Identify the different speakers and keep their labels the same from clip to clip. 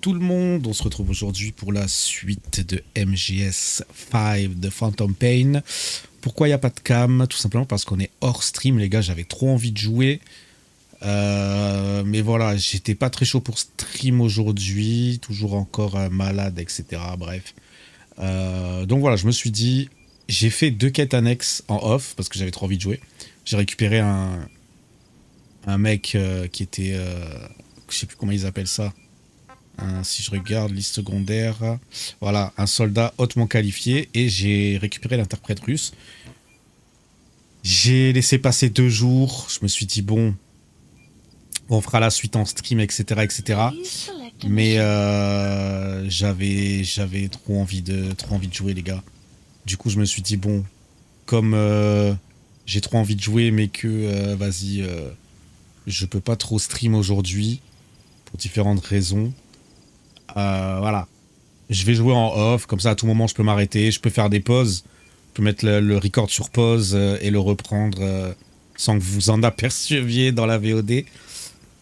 Speaker 1: tout le monde, on se retrouve aujourd'hui pour la suite de MGS 5 de Phantom Pain. Pourquoi il n'y a pas de cam? Tout simplement parce qu'on est hors stream, les gars, j'avais trop envie de jouer. Mais voilà, j'étais pas très chaud pour stream aujourd'hui, toujours encore malade, etc. Bref. Donc voilà, je me suis dit, j'ai fait 2 quêtes annexes en off parce que j'avais trop envie de jouer. J'ai récupéré un mec qui était... je sais plus comment ils appellent ça. Si je regarde liste secondaire, voilà, un soldat hautement qualifié, et j'ai récupéré l'interprète russe. J'ai laissé passer 2 jours, je me suis dit bon, on fera la suite en stream, etc., etc. Mais j'avais trop envie de jouer, les gars. Du coup, je me suis dit bon, comme j'ai trop envie de jouer, mais que vas-y, je peux pas trop stream aujourd'hui pour différentes raisons. Voilà, je vais jouer en off, comme ça à tout moment je peux m'arrêter, je peux faire des pauses, je peux mettre le record sur pause et le reprendre sans que vous en aperceviez dans la VOD.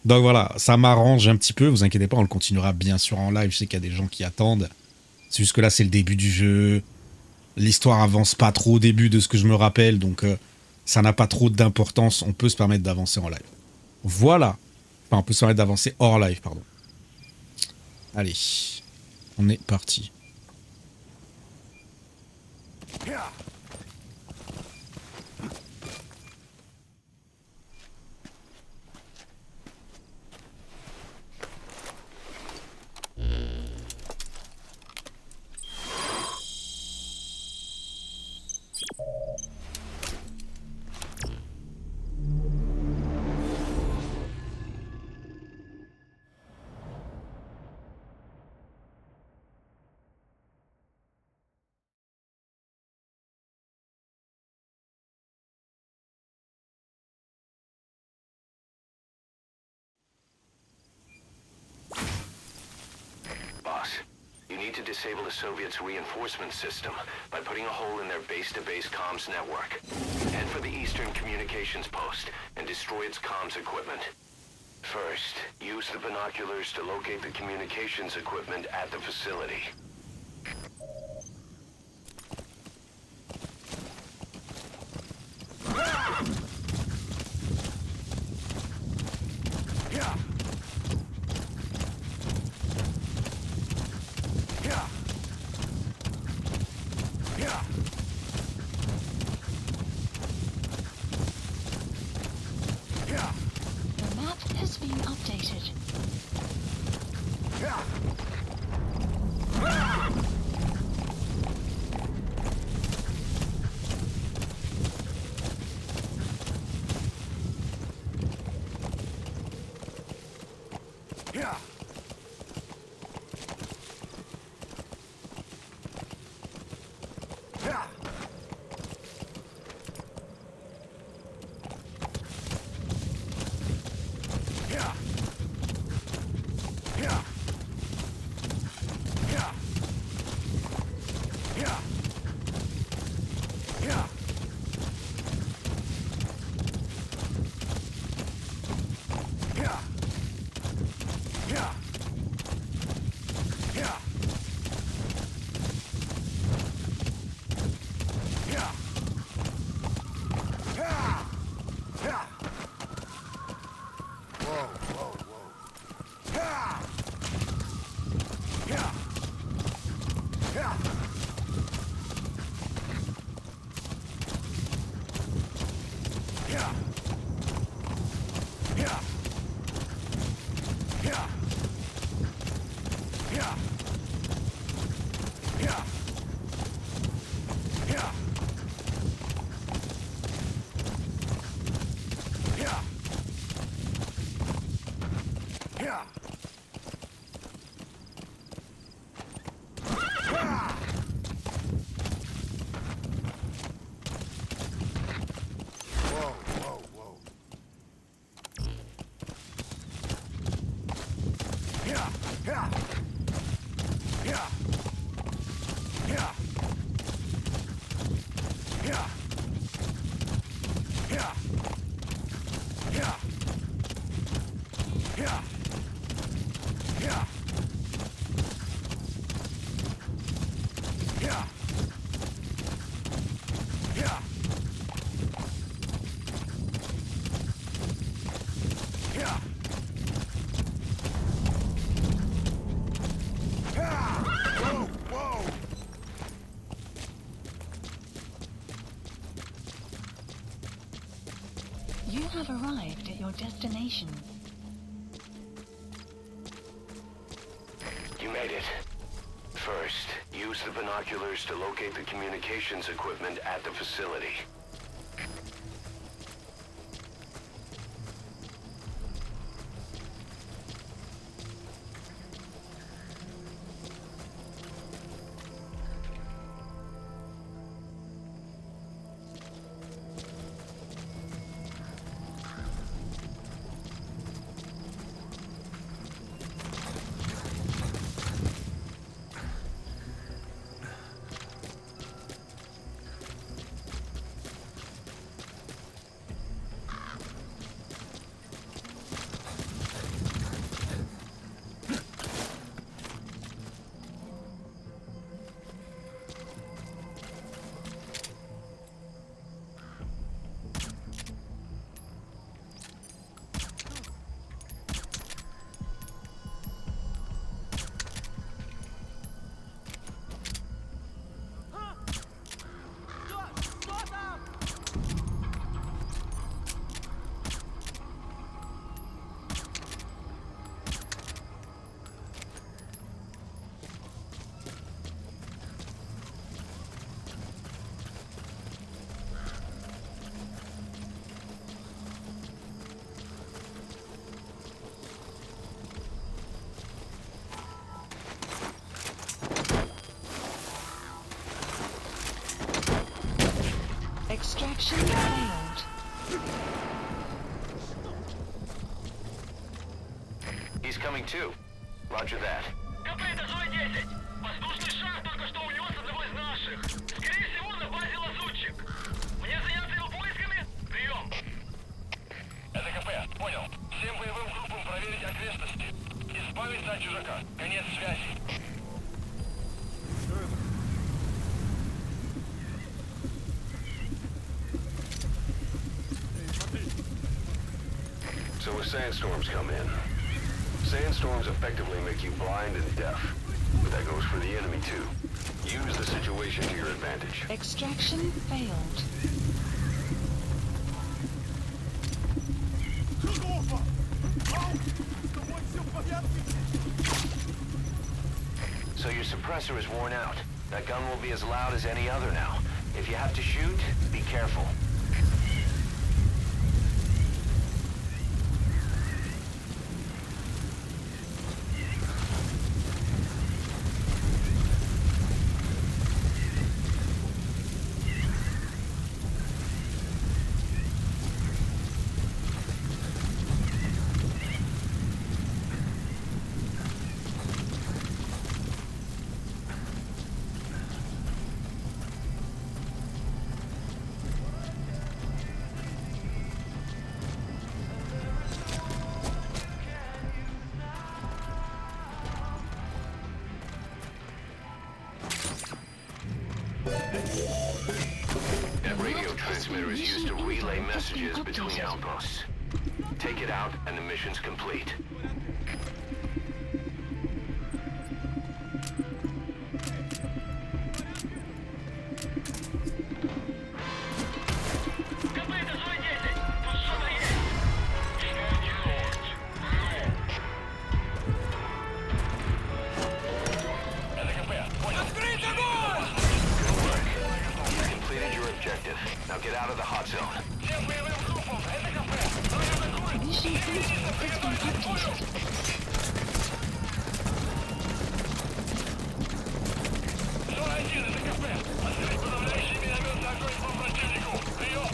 Speaker 1: Donc voilà, ça m'arrange un petit peu, vous inquiétez pas, on le continuera bien sûr en live, je sais qu'il y a des gens qui attendent. C'est juste que là c'est le début du jeu, l'histoire avance pas trop au début de ce que je me rappelle, donc ça n'a pas trop d'importance, on peut se permettre d'avancer en live. Voilà, enfin on peut se permettre d'avancer hors live, pardon. Allez, on est parti.
Speaker 2: To disable the Soviets' reinforcement system by putting a hole in their base-to-base comms network. Head for the Eastern Communications Post and destroy its comms equipment. First, use the binoculars to locate the communications equipment at the facility.
Speaker 3: You have arrived at your destination.
Speaker 2: You made it. First, use the binoculars to locate the communications equipment at the facility.
Speaker 3: Extraction failed.
Speaker 2: He's coming too. Roger that.
Speaker 4: КП, это зона 10. Воздушный шар только что унес одного из наших. Скорее всего, на базе лазутчик. Мне заняться его поисками? Прием. Это КП, понял. Всем боевым группам проверить окрестности. Избавиться от чужака. Конец связи.
Speaker 2: So if sandstorms come in, sandstorms effectively make you blind and deaf. But that goes for the enemy too. Use the situation to your advantage.
Speaker 3: Extraction failed.
Speaker 2: So your suppressor is worn out. That gun will be as loud as any other now. If you have to shoot, be careful. That radio transmitter is used to relay messages between outposts. Take it out and the mission's complete.
Speaker 4: КП, это зона 10. Тут что-то есть. Что делать? Это КП, понял. Открыть огонь!
Speaker 2: Good work. You completed your objective. Now get out of the hot zone.
Speaker 4: Всем боевым группам, это КП. Атакуем!
Speaker 3: Mission sensor has been updated.
Speaker 4: Зона 1, это КП. Открыть подавляющий минометный огонь по противнику. Прием!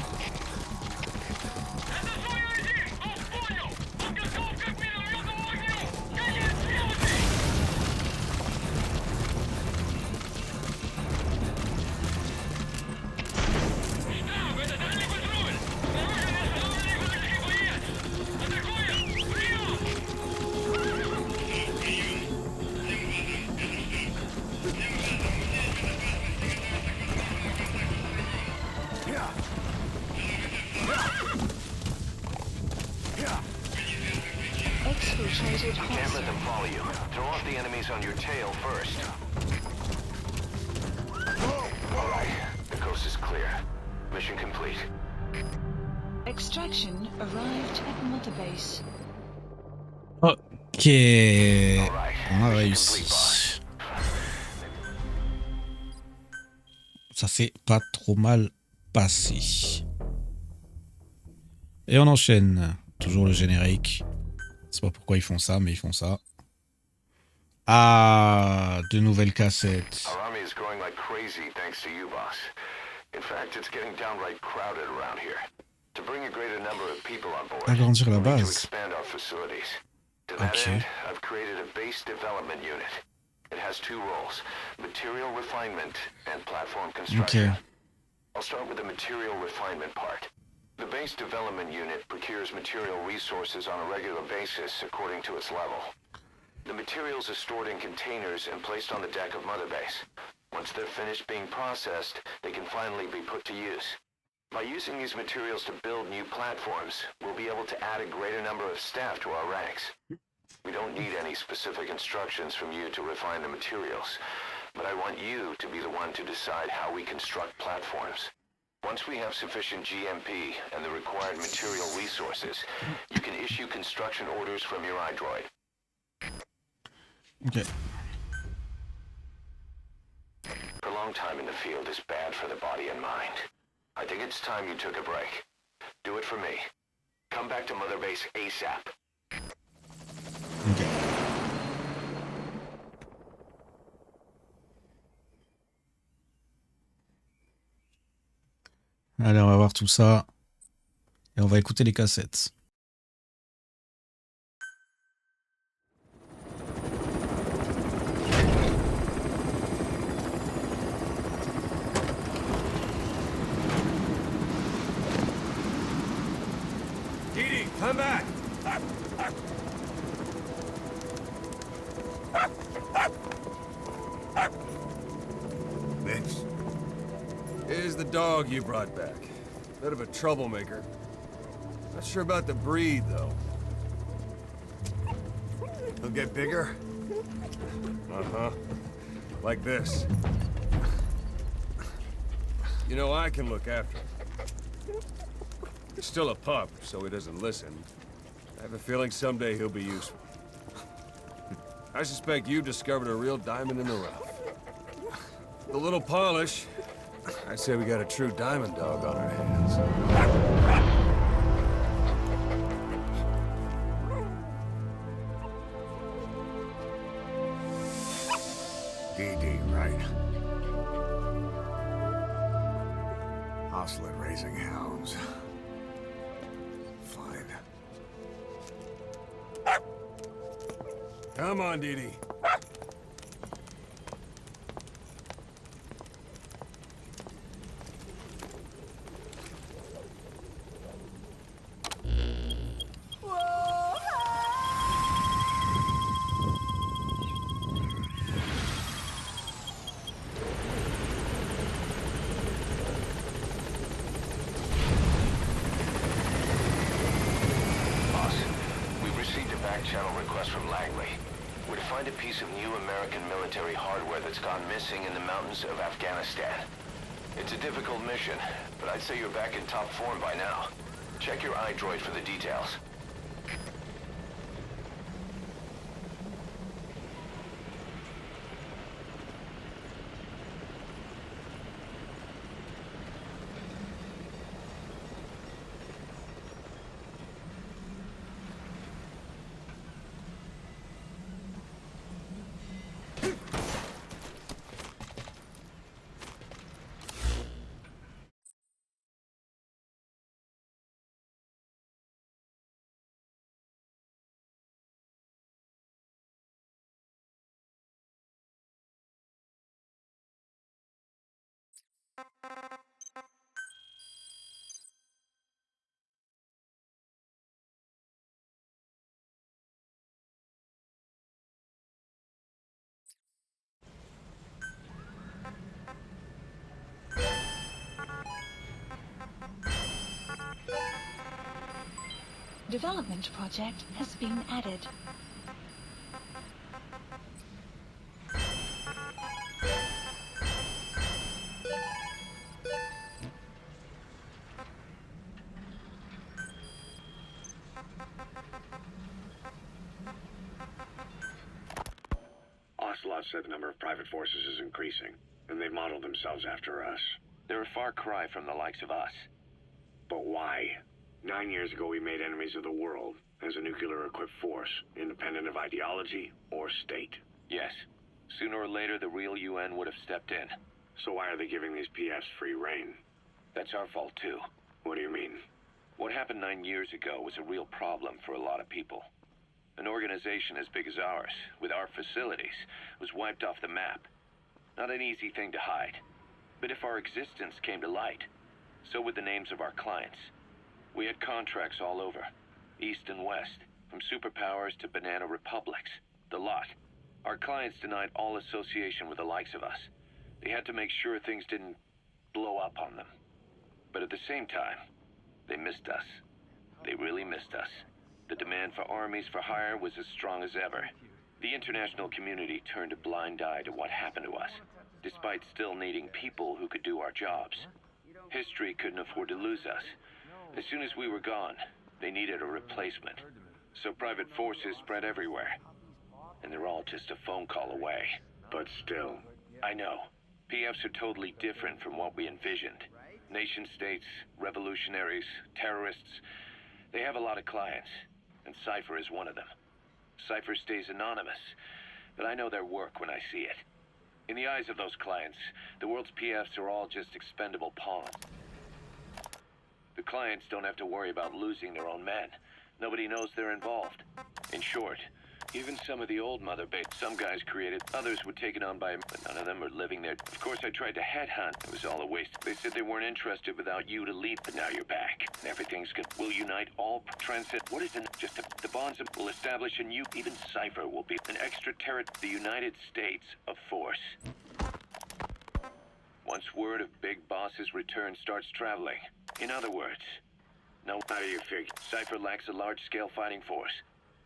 Speaker 4: Это зона 1! Он понял! Подготовка к минометному огню! Конец связи! Штаб, это дальний патруль! Снаружи расположен вражеский боец! Атакуем! Прием!
Speaker 3: Exfiltrated
Speaker 2: You can't let them
Speaker 3: hostile.
Speaker 2: follow you. Throw off the enemies on your tail first. All right. The coast is clear. Mission complete.
Speaker 3: Extraction arrived at Mother Base.
Speaker 1: Ok.
Speaker 2: Alright,
Speaker 1: On a
Speaker 2: mission
Speaker 1: réussi.
Speaker 2: complete, boss.
Speaker 1: Ça s'est pas trop mal passé. Et on enchaîne. Toujours le générique. Je sais pas pourquoi ils font ça, mais ils font ça. Ah, de nouvelles cassettes.
Speaker 2: Our army is growing like crazy thanks to you, boss. In fact, it's getting downright crowded around here. To bring a greater number of people on board,
Speaker 1: Agrandir la
Speaker 2: we need to
Speaker 1: base.
Speaker 2: expand our facilities. To that
Speaker 1: Ok.
Speaker 2: end, I've created a base development unit. It has two roles, material refinement and platform construction.
Speaker 1: Ok.
Speaker 2: I'll start with the material refinement part. The base development unit procures material resources on a regular basis according to its level. The materials are stored in containers and placed on the deck of Mother Base. Once they're finished being processed, they can finally be put to use. By using these materials to build new platforms, we'll be able to add a greater number of staff to our ranks. We don't need any specific instructions from you to refine the materials, but I want you to be the one to decide how we construct platforms. Once we have sufficient GMP and the required material resources, you can issue construction orders from your iDroid.
Speaker 1: Ok.
Speaker 2: Prolonged time in the field is bad for the body and mind. I think it's time you took a break. Do it for me. Come back to Mother Base ASAP.
Speaker 1: Ok. Allez, on va voir tout ça. Et on va écouter les cassettes.
Speaker 5: Didi, come back! Mitch. Here's the dog you brought back. Bit of a troublemaker. Not sure about the breed, though. He'll get bigger? Uh-huh. Like this. You know, I can look after him. He's still a pup, so he doesn't listen. I have a feeling someday he'll be useful. I suspect you discovered a real diamond in the rough. With a little polish, I'd say we got a true diamond dog on our hands.
Speaker 6: DD, right? Hostile at raising hounds. Fine.
Speaker 5: Come on, Didi.
Speaker 2: Boss, we've received a back-channel request from Langley. We're to find a piece of new American military hardware that's gone missing in the mountains of Afghanistan. It's a difficult mission, but I'd say you're back in top form by now. Check your iDroid for the details.
Speaker 3: Development project has been added.
Speaker 6: Fallout said the number of private forces is increasing, and they've modeled themselves after us.
Speaker 2: They're a far cry from the likes of us.
Speaker 6: But why? 9 years ago, we made enemies of the world as a nuclear-equipped force, independent of ideology or state.
Speaker 2: Yes. Sooner or later, the real UN would have stepped in.
Speaker 6: So why are they giving these PFs free reign?
Speaker 2: That's our fault, too.
Speaker 6: What do you mean?
Speaker 2: What happened 9 years ago was a real problem for a lot of people. An organization as big as ours, with our facilities, was wiped off the map. Not an easy thing to hide. But if our existence came to light, so would the names of our clients. We had contracts all over, east and west, from superpowers to banana republics, the lot. Our clients denied all association with the likes of us. They had to make sure things didn't blow up on them. But at the same time, they missed us. They really missed us. The demand for armies for hire was as strong as ever. The international community turned a blind eye to what happened to us, despite still needing people who could do our jobs. History couldn't afford to lose us. As soon as we were gone, they needed a replacement. So private forces spread everywhere. And they're all just a phone call away.
Speaker 6: But still,
Speaker 2: I know. PFs are totally different from what we envisioned. Nation-states, revolutionaries, terrorists. They have a lot of clients, and Cypher is one of them. Cypher stays anonymous, but I know their work when I see it. In the eyes of those clients, the world's PFs are all just expendable pawns. The clients don't have to worry about losing their own men. Nobody knows they're involved. In short, even some of the old Mother Base, some guys created, others were taken on by, but none of them are living there. Of course, I tried to headhunt. It was all a waste. They said they weren't interested without you to lead, but now you're back. And everything's good. We'll unite all transit. What is it? Just the bonds will establish a new, even Cypher will be an the United States of force. Once word of Big Boss's return starts traveling. In other words, no,
Speaker 6: how do you figure?
Speaker 2: Cypher lacks a large-scale fighting force.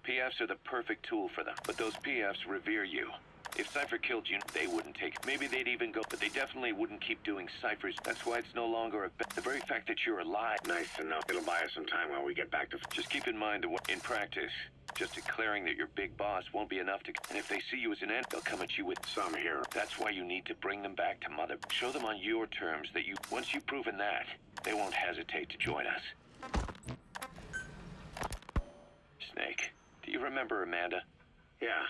Speaker 2: PFs are the perfect tool for them, but those PFs revere you. If Cypher killed you, they wouldn't take it. Maybe they'd even go, but they definitely wouldn't keep doing Cyphers. That's why it's no longer the very fact that you're alive.
Speaker 6: Nice to know. It'll buy us some time while we get back to...
Speaker 2: Just keep in mind that in practice, just declaring that you're Big Boss won't be enough to... And if they see you as an end, they'll come at you with
Speaker 6: some hero.
Speaker 2: That's why you need to bring them back to Mother. Show them on your terms that you... Once you've proven that, they won't hesitate to join us. Snake. Do you remember Amanda?
Speaker 6: Yeah,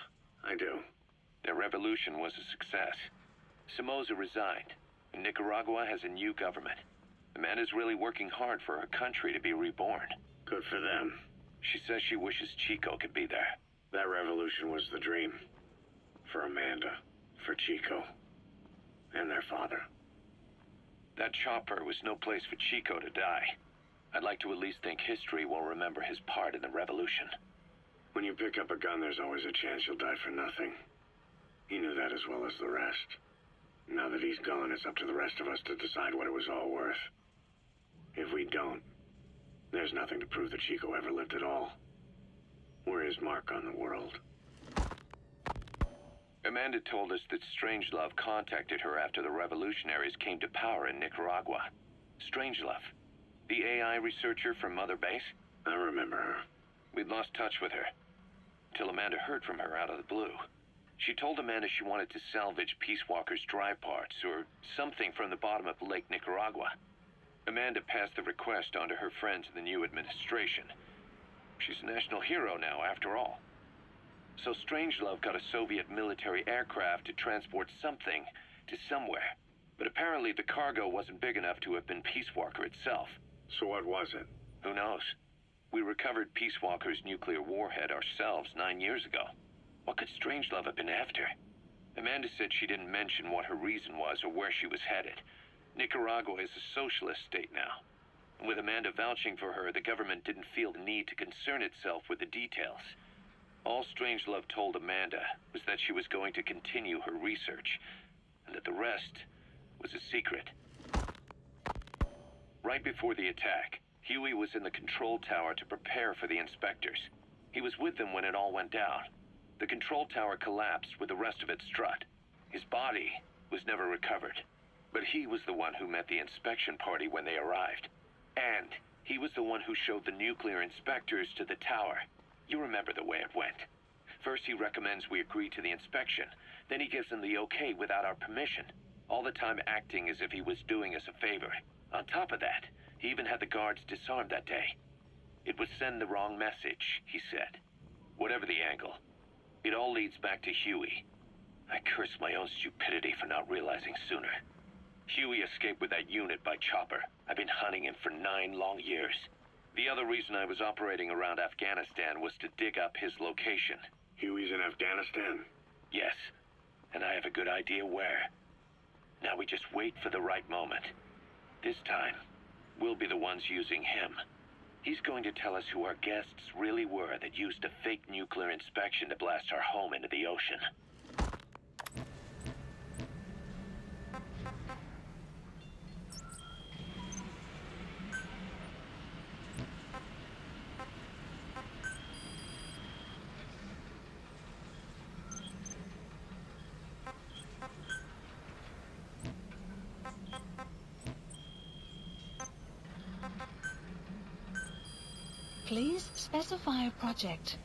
Speaker 6: I do.
Speaker 2: Their revolution was a success. Somoza resigned, and Nicaragua has a new government. Amanda's really working hard for her country to be reborn.
Speaker 6: Good for them.
Speaker 2: She says she wishes Chico could be there.
Speaker 6: That revolution was the dream. For Amanda, for Chico, and their father.
Speaker 2: That chopper was no place for Chico to die. I'd like to at least think history will remember his part in the revolution.
Speaker 6: When you pick up a gun, there's always a chance you'll die for nothing. He knew that as well as the rest. Now that he's gone, it's up to the rest of us to decide what it was all worth. If we don't, there's nothing to prove that Chico ever lived at all. We're his mark on the world.
Speaker 2: Amanda told us that Strangelove contacted her after the revolutionaries came to power in Nicaragua. Strangelove, the AI researcher from Mother Base?
Speaker 6: I remember her.
Speaker 2: We'd lost touch with her, till Amanda heard from her out of the blue. She told Amanda she wanted to salvage Peace Walker's drive parts, or something from the bottom of Lake Nicaragua. Amanda passed the request on to her friends in the new administration. She's a national hero now, after all. So Strangelove got a Soviet military aircraft to transport something to somewhere. But apparently the cargo wasn't big enough to have been Peace Walker itself.
Speaker 6: So what was it?
Speaker 2: Who knows? We recovered Peace Walker's nuclear warhead ourselves 9 years ago. What could Strangelove have been after? Amanda said she didn't mention what her reason was or where she was headed. Nicaragua is a socialist state now. And with Amanda vouching for her, the government didn't feel the need to concern itself with the details. All Strangelove told Amanda was that she was going to continue her research, and that the rest was a secret. Right before the attack, Huey was in the control tower to prepare for the inspectors. He was with them when it all went down. The control tower collapsed with the rest of it strut. His body was never recovered. But he was the one who met the inspection party when they arrived. And he was the one who showed the nuclear inspectors to the tower. You remember the way it went. First he recommends we agree to the inspection, then he gives them the okay without our permission, all the time acting as if he was doing us a favor. On top of that, he even had the guards disarmed that day. It would send the wrong message, he said. Whatever the angle, it all leads back to Huey. I curse my own stupidity for not realizing sooner. Huey escaped with that unit by chopper. I've been hunting him for 9 long years. The other reason I was operating around Afghanistan was to dig up his location.
Speaker 6: Huey's in Afghanistan.
Speaker 2: Yes, and I have a good idea where. Now we just wait for the right moment. This time, we'll be the ones using him. He's going to tell us who our guests really were that used a fake nuclear inspection to blast our home into the ocean.
Speaker 3: Please specify a project.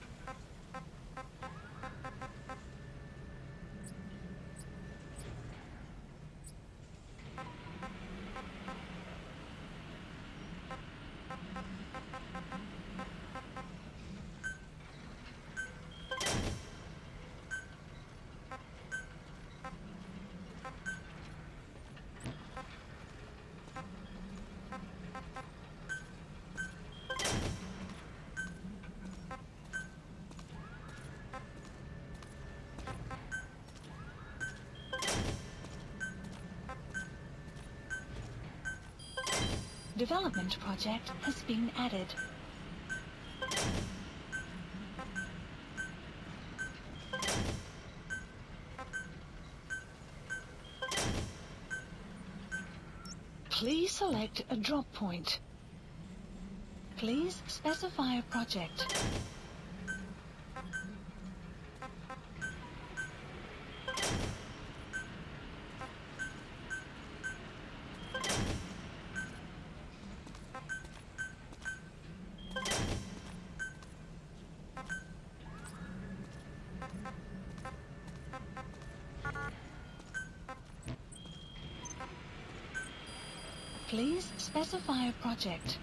Speaker 3: Development project has been added. Please select a drop point. Please specify a project. Please specify a project.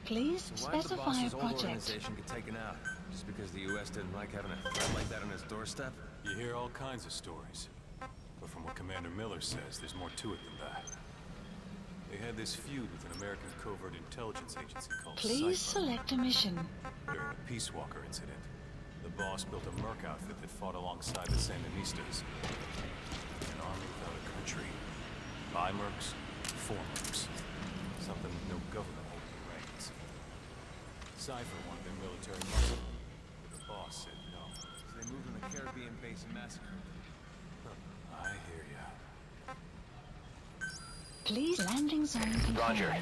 Speaker 3: Please
Speaker 7: So why did the
Speaker 3: specify a
Speaker 7: boss's old
Speaker 3: project.
Speaker 7: organization get taken out? Just because the U.S. didn't like having a threat like that on its doorstep?
Speaker 8: You hear all kinds of stories. But from what Commander Miller says, there's more to it than that. They had this feud with an American covert intelligence agency called
Speaker 3: Please
Speaker 8: Cypher.
Speaker 3: select a mission.
Speaker 8: During a Peace Walker incident, the boss built a merc outfit that fought alongside the Sandinistas. An army without a country. By mercs, for mercs. Something with no government holding the reins. Cypher wanted their military muscle, but the boss said no.
Speaker 7: So they moved on the Caribbean base and massacred.
Speaker 8: I hear ya.
Speaker 3: Please landing zone confirmed.
Speaker 2: Roger.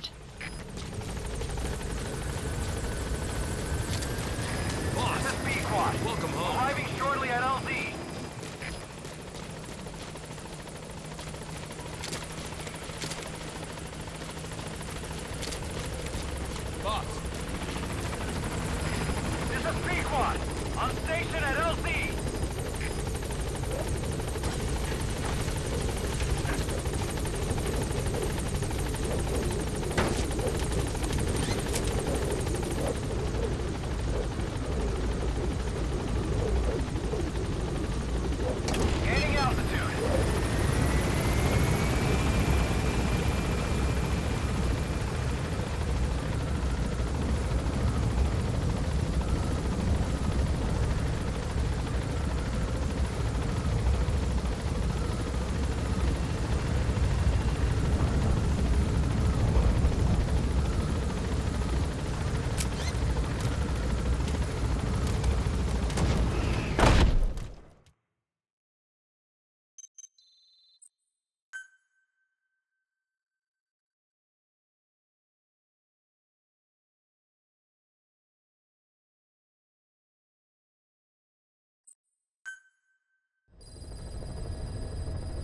Speaker 4: Boss, this is B-Quad.
Speaker 7: Welcome home.
Speaker 4: Arriving shortly at LZ.
Speaker 7: Boss,
Speaker 4: This is B-Quad. On station at LZ. Gaining altitude.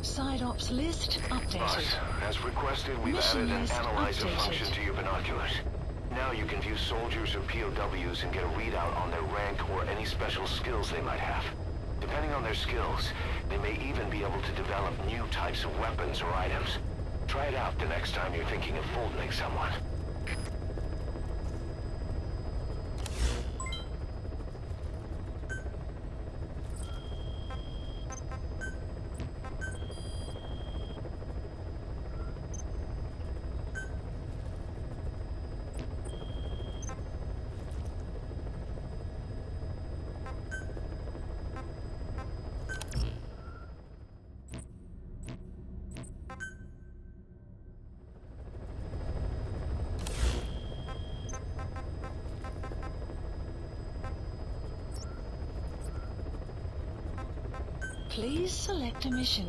Speaker 3: Side ops list updated.
Speaker 2: Boss, as requested, we've
Speaker 3: Mission
Speaker 2: added an
Speaker 3: list
Speaker 2: analyzer
Speaker 3: updated.
Speaker 2: function to your binoculars. Now now you can view soldiers or POWs and get a readout on their rank or any special skills they might have. Depending on their skills, they may even be able to develop new types of weapons or items. Try it out the next time you're thinking of folding someone.
Speaker 3: Please select a mission.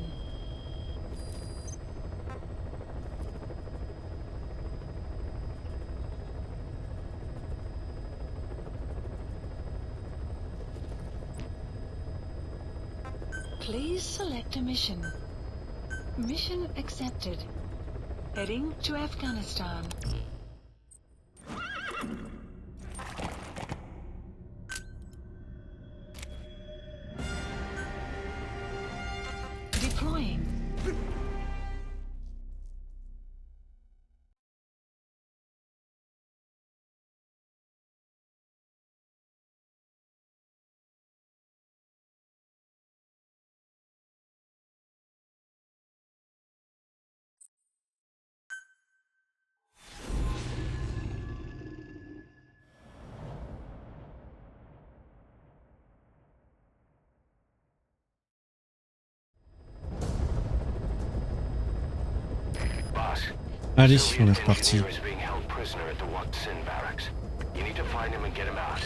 Speaker 3: Please select a mission. Mission accepted. Heading to Afghanistan. Deploying.
Speaker 2: Boss,
Speaker 1: Allez,
Speaker 2: Soviet
Speaker 1: on est reparti.
Speaker 2: engineer is being held prisoner at the Watson barracks. You need to find him and get him out.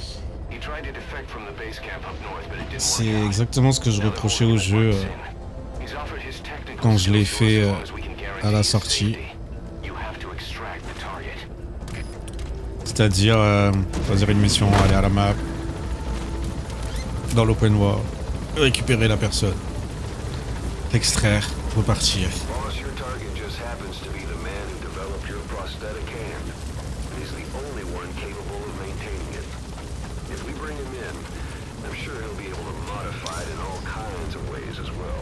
Speaker 2: He tried to defect from the base camp up north, but it didn't
Speaker 1: C'est
Speaker 2: work out.
Speaker 1: exactement ce que je
Speaker 2: Now they're
Speaker 1: reprochais
Speaker 2: holding
Speaker 1: au
Speaker 2: him at
Speaker 1: jeu
Speaker 2: Watson. He's offered his technical
Speaker 1: quand je l'ai
Speaker 2: skills
Speaker 1: fait
Speaker 2: as long as we can guarantee
Speaker 1: à la
Speaker 2: his
Speaker 1: sortie.
Speaker 2: safety. You have to extract the target.
Speaker 1: C'est-à-dire choisir une mission, aller à la map, dans l'open world, récupérer la personne, l'extraire, repartir.
Speaker 2: Boss, your target just happens to be the man who developed your prosthetic hand. He's the only one capable of maintaining it. If we bring him in, I'm sure he'll be able to modify it in all kinds of ways as well.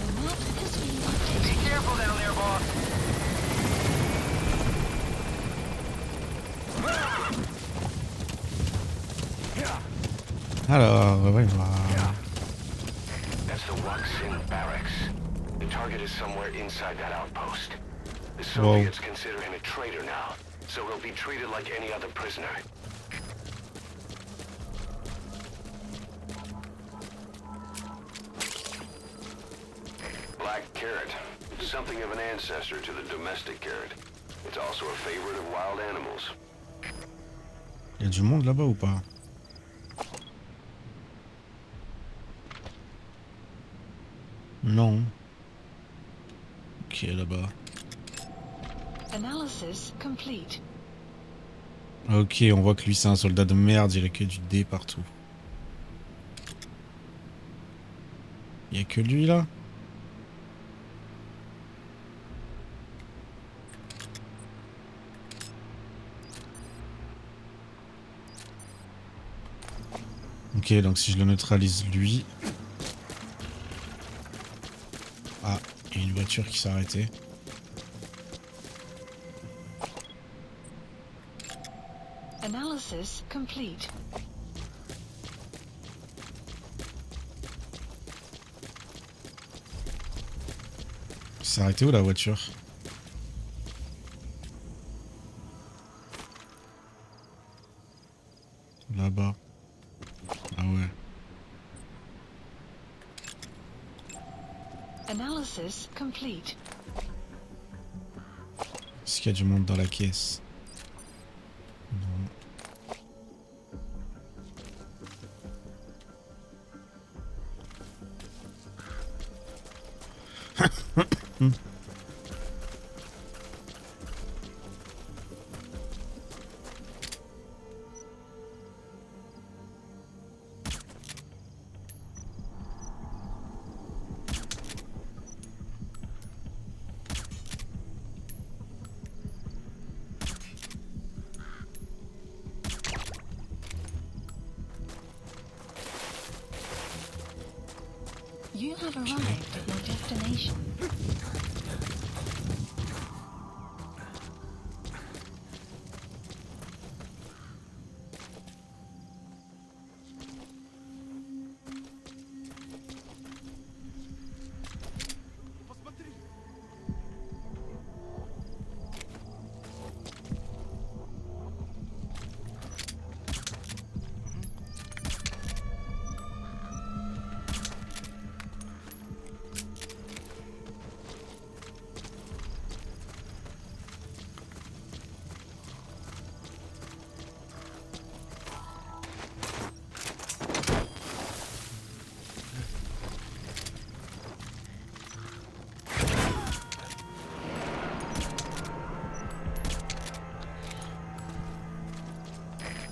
Speaker 3: The map has been updated.
Speaker 4: Be careful down there, boss.
Speaker 1: Alors, ouais, voilà.
Speaker 2: That's the Watson barracks. The target is somewhere inside that outpost. The
Speaker 1: Whoa.
Speaker 2: Soviets consider him a traitor now, so he'll be treated like any other prisoner. Black carrot. Something of an ancestor to the domestic carrot. It's also a favorite of wild animals.
Speaker 1: Il y a du monde là-bas ou pas? Non. Ok, là-bas.
Speaker 3: Analysis complete.
Speaker 1: Ok, on voit que lui c'est un soldat de merde, il a que du dé partout. Il y a que lui là? Ok, donc si je le neutralise lui... Ah, il y a une voiture qui s'est arrêtée.
Speaker 3: Analysis complete.
Speaker 1: Il s'est arrêté où la voiture? Là-bas. Ah ouais.
Speaker 3: Analysis complete.
Speaker 1: Est-ce qu'il y a du monde dans la caisse? Non.
Speaker 3: have arrived at your destination.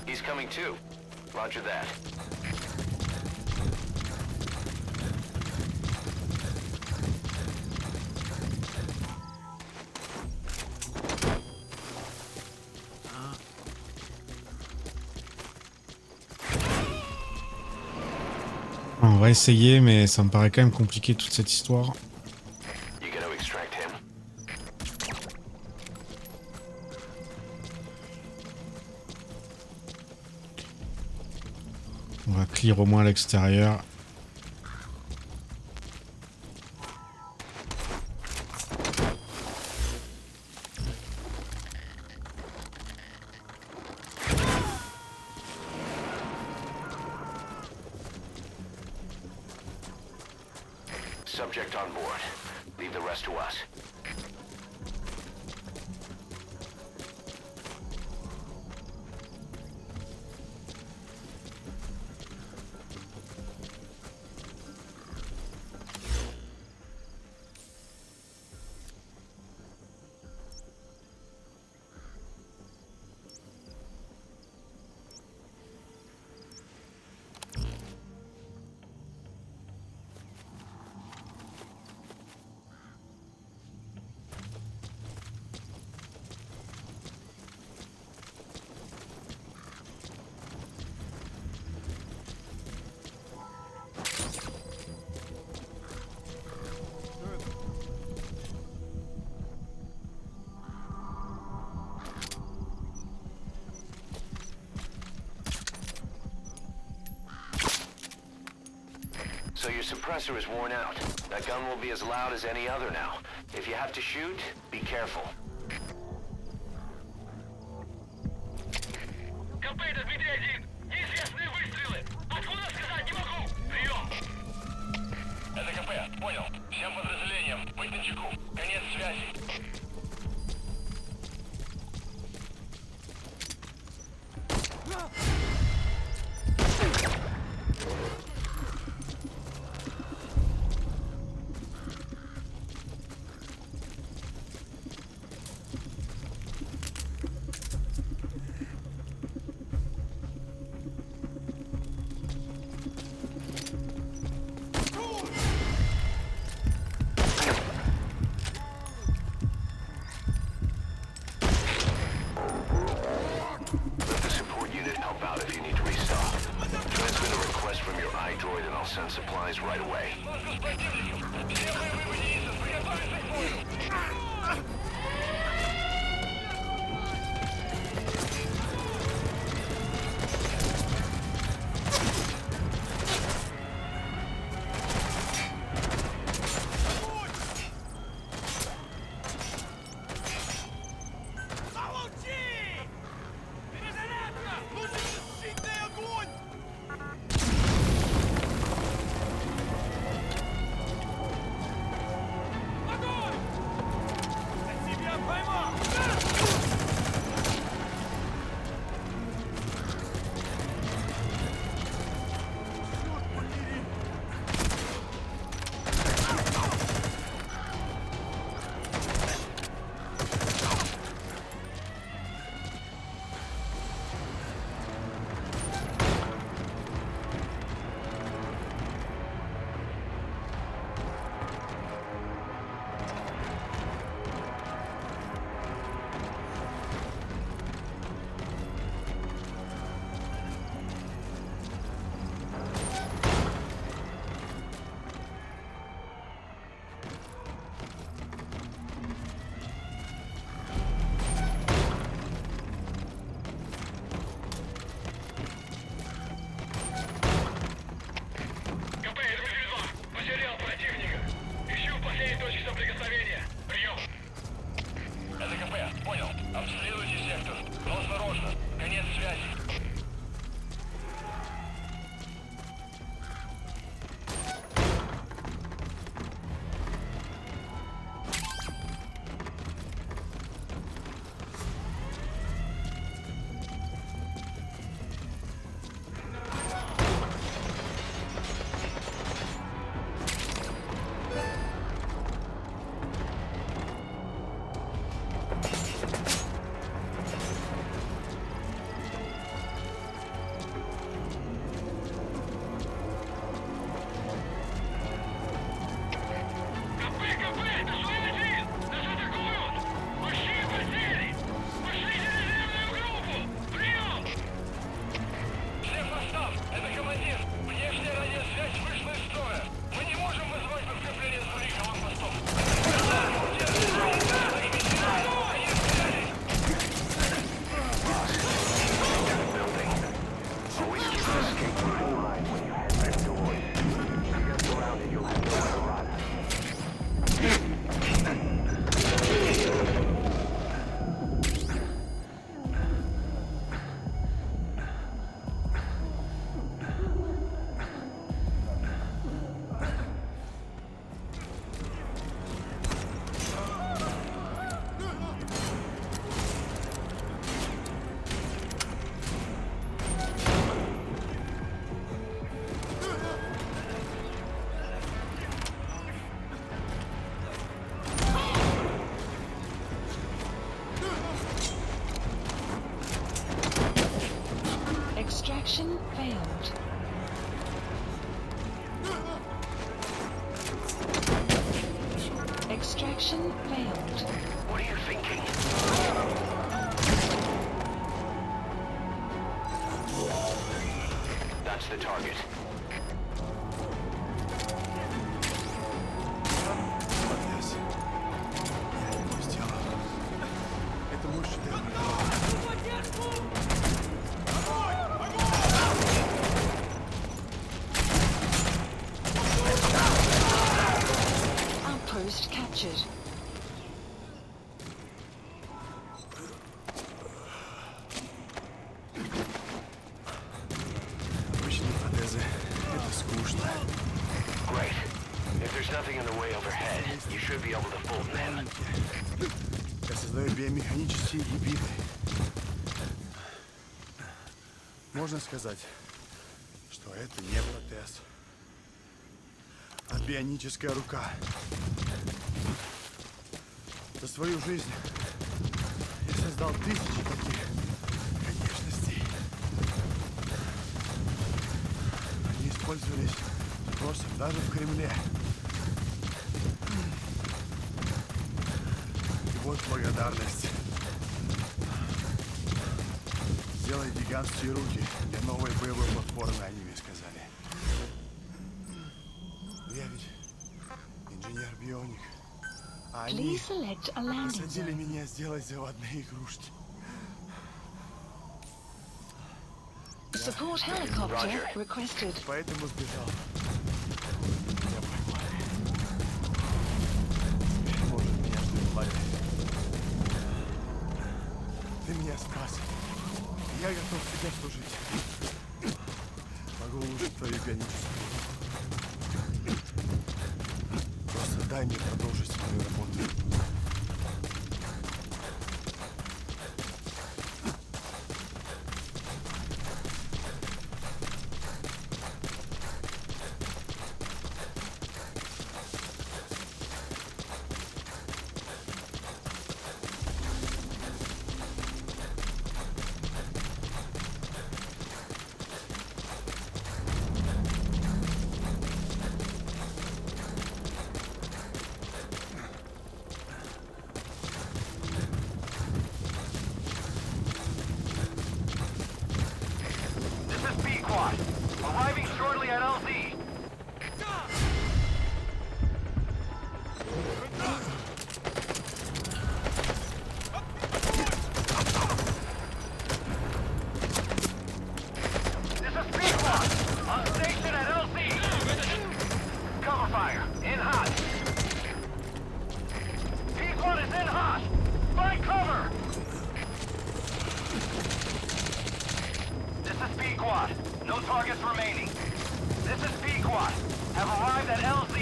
Speaker 2: He's coming too. Roger that.
Speaker 1: On va essayer, mais ça me paraît quand même compliqué toute cette histoire.
Speaker 2: You gonna extract him?
Speaker 1: On va clear au moins à l'extérieur.
Speaker 2: Subject on board. Leave the rest to us. So your suppressor is worn out. That gun will be as loud as any other now. If you have to shoot, be careful.
Speaker 4: КП, это Дмитрий-1. Неизвестные выстрелы. Откуда сказать не могу. Прием. Это КП. Понял. Всем подразделениям. Быть начеку. Конец связи.
Speaker 2: Let the support unit help out if you need to restock. Transmit a request from your iDroid and I'll send supplies right away.
Speaker 3: Extraction failed. Extraction failed.
Speaker 2: What are you thinking? That's the target.
Speaker 9: Молодец. Я его сделал. Это мой шедевр.
Speaker 3: Outpost captured.
Speaker 9: Обычные протезы. Это скучно.
Speaker 2: Great. If there's nothing in the way overhead, you should be able to fold them in.
Speaker 9: Я создаю биомеханические гибриды. Можно сказать, что это не протез, а бионическая рука. За свою жизнь я создал тысячи таких конечностей. Они использовались спросом даже в Кремле. И вот благодарность. Сделай гигантские руки для новой боевой платформы, они мне сказали. Я ведь инженер-бионик. А они
Speaker 3: Please select a landing
Speaker 9: посадили
Speaker 3: zone.
Speaker 9: меня сделать заводные игрушки.
Speaker 3: Support helicopter requested.
Speaker 9: Поэтому сбежал. Меня поймали. Теперь, может, меня ждет лагерь. Ты меня спас. Я готов тебе служить. Могу улучшить твою бионическую. Просто дай мне продолжить свою работу.
Speaker 4: This is B-Quad. Arriving shortly at LZ. This is B-Quad. On station at LZ. Cover fire. In hot. B-Quad is in hot. Find cover. This is B-Quad. No targets remaining. This is B-Quad. Have arrived at LZ.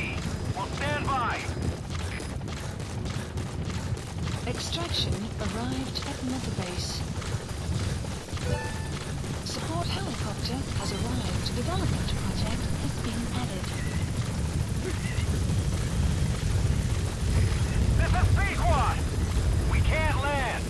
Speaker 4: Will stand by.
Speaker 3: Extraction arrived at Mother Base. Support helicopter has arrived. Development project has been added.
Speaker 4: This is B-Quad. We can't land.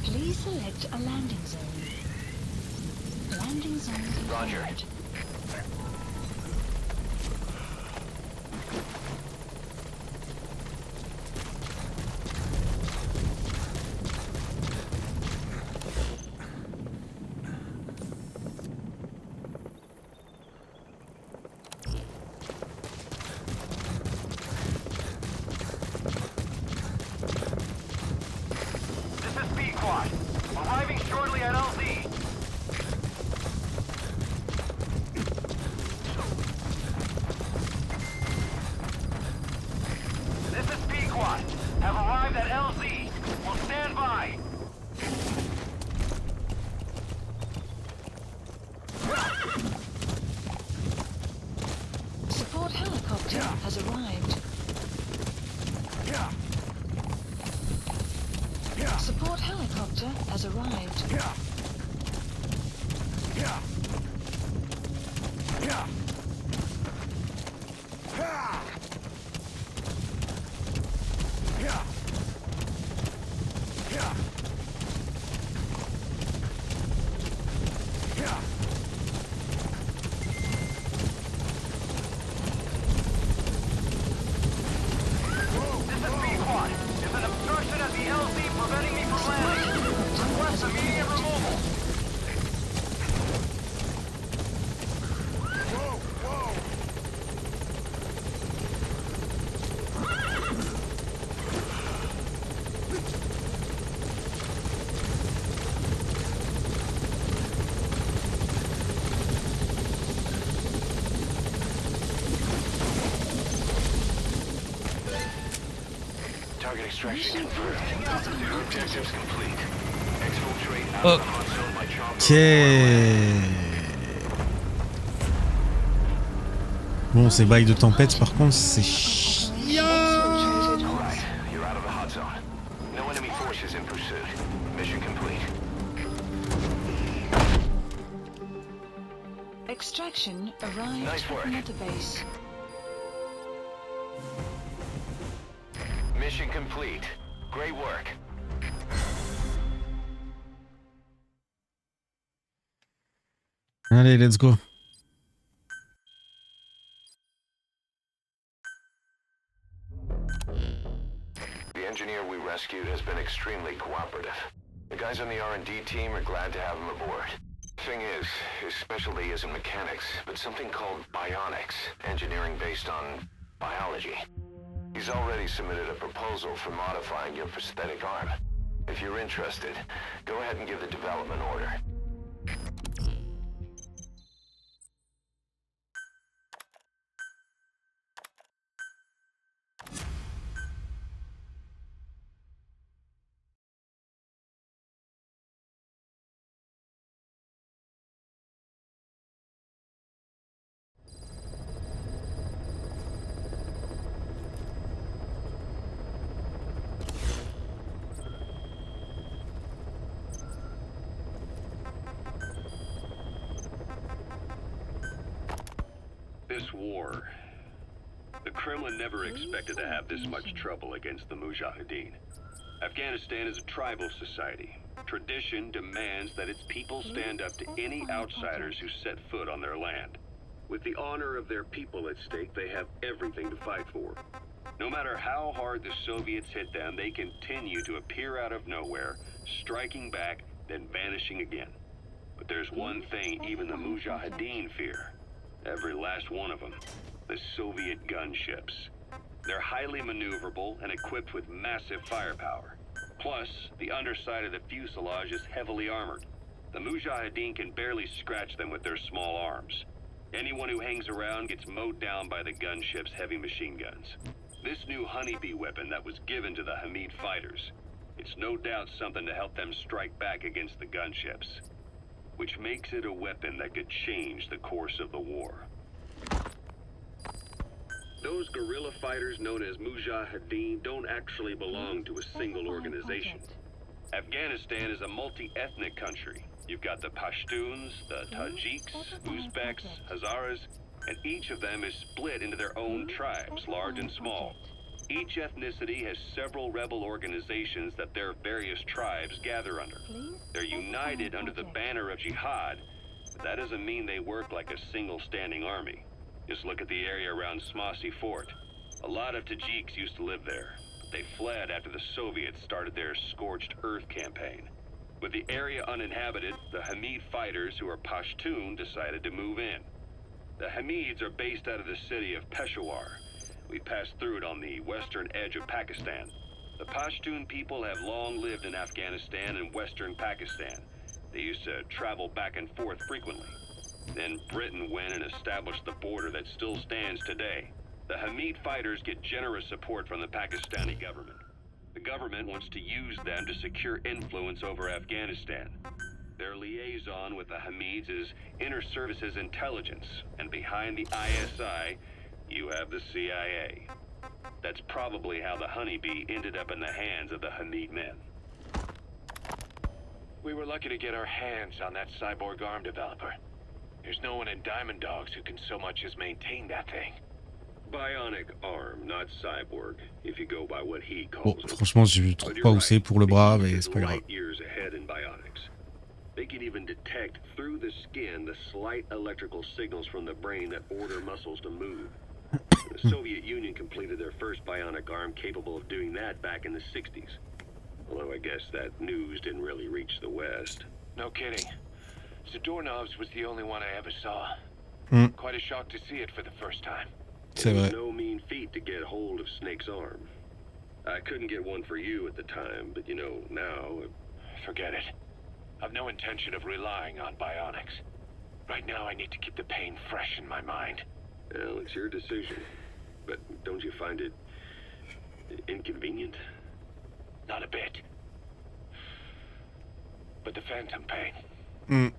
Speaker 3: Please select a landing zone. Landing zone
Speaker 2: Roger.
Speaker 3: confirmed.
Speaker 4: This is B-Quad. Arriving shortly at LZ. This is Pequot. Have arrived at LZ. Will stand by.
Speaker 3: Support helicopter has arrived. Support helicopter has arrived.
Speaker 4: This is Pequot. There's an obstruction at the LZ preventing me from landing. Request immediate removal.
Speaker 2: Target extraction confirmed. New objectives complete. Exfiltrate out of the hot zone by Charles.
Speaker 1: Ok. Bon, ces bails de tempête, par contre, c'est chiant.
Speaker 2: Alright, you're out of the hot zone. No enemy forces in pursuit. Mission complete.
Speaker 3: Extraction arrived
Speaker 2: Nice work.
Speaker 3: at Motorbase.
Speaker 2: Mission complete. Great work.
Speaker 1: Allez, let's go.
Speaker 2: The engineer we rescued has been extremely cooperative. The guys on the R&D team are glad to have him aboard. Thing is, his specialty isn't mechanics, but something called bionics, engineering based on biology. He's already submitted a proposal for modifying your prosthetic arm. If you're interested, go ahead and give the development order.
Speaker 6: This war. The Kremlin never expected to have this much trouble against the Mujahideen. Afghanistan is a tribal society. Tradition demands that its people stand up to any outsiders who set foot on their land. With the honor of their people at stake, they have everything to fight for. No matter how hard the Soviets hit them, they continue to appear out of nowhere, striking back, then vanishing again. But there's one thing even the Mujahideen fear. Every last one of them. The Soviet gunships. They're highly maneuverable and equipped with massive firepower. Plus, the underside of the fuselage is heavily armored. The Mujahideen can barely scratch them with their small arms. Anyone who hangs around gets mowed down by the gunship's heavy machine guns. This new honeybee weapon that was given to the Hamid fighters, it's no doubt something to help them strike back against the gunships. Which makes it a weapon that could change the course of the war. Those guerrilla fighters known as Mujahideen don't actually belong to a single organization. Afghanistan is a multi-ethnic country. You've got the Pashtuns, the Tajiks, Uzbeks, Hazaras, and each of them is split into their own tribes, large and small. Each ethnicity has several rebel organizations that their various tribes gather under. They're united under the banner of jihad, but that doesn't mean they work like a single standing army. Just look at the area around Smasi Fort. A lot of Tajiks used to live there, but they fled after the Soviets started their Scorched Earth campaign. With the area uninhabited, the Hamid fighters, who are Pashtun, decided to move in. The Hamids are based out of the city of Peshawar. We passed through it on the western edge of Pakistan. The The Pashtun people have long lived in Afghanistan and western Pakistan. They used to travel back and forth frequently. Then Britain went and established the border that still stands today. The Hamid fighters get generous support from the Pakistani government. The government wants to use them to secure influence over Afghanistan. Their liaison with the Hamids is Inter-Services Intelligence, and behind the ISI, you have the CIA. That's probably how the Honeybee ended up in the hands of the Hamid men.
Speaker 2: We were lucky to get our hands on that cyborg arm developer. There's no one in Diamond Dogs who can so much as maintain that thing.
Speaker 6: Bionic arm, not cyborg, if you go by what he
Speaker 1: Bon,
Speaker 6: calls it.
Speaker 1: franchement, je trouve
Speaker 6: But
Speaker 1: pas
Speaker 6: you're
Speaker 1: où c'est
Speaker 6: right.
Speaker 1: pour le bras, mais c'est pas grave.
Speaker 6: Light years ahead in bionics. They can even detect through the skin the slight electrical signals from the brain that order muscles to move. The Soviet Union completed their first bionic arm capable of doing that back in the 60s. Although I guess that news didn't really reach the West.
Speaker 2: No kidding. Zadornov's was the only one I ever saw. Quite a shock to see it for the first time.
Speaker 1: C'est
Speaker 6: It was
Speaker 1: vrai.
Speaker 6: no mean feat to get hold of Snake's arm. I couldn't get one for you at the time, but you know, now...
Speaker 2: Forget it. I've no intention of relying on bionics. Right now I need to keep the pain fresh in my mind.
Speaker 6: Well, it's your decision. But don't you find it... inconvenient?
Speaker 2: Not a bit. But the phantom pain,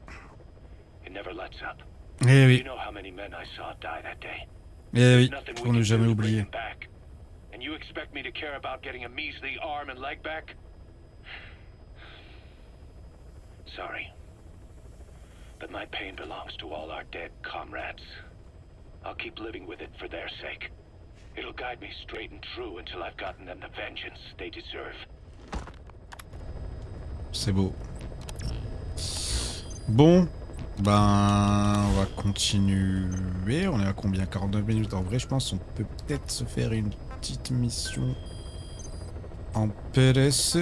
Speaker 2: it never lets up.
Speaker 1: Eh
Speaker 2: You
Speaker 1: oui,
Speaker 2: know how many men I saw die that day.
Speaker 1: eh oui,
Speaker 2: Nothing
Speaker 1: pour
Speaker 2: we
Speaker 1: ne
Speaker 2: can
Speaker 1: jamais
Speaker 2: do to bring
Speaker 1: oublier.
Speaker 2: him back. And you expect me to care about getting a measly arm and leg back? Sorry. But my pain belongs to all our dead comrades. I'll keep living with it for their sake. It'll guide me straight and true until I've gotten them the vengeance they deserve.
Speaker 1: C'est beau. Bon, ben, on va continuer. On est à combien? 49 minutes. En vrai, je pense qu'on peut peut-être se faire une petite mission en PLS.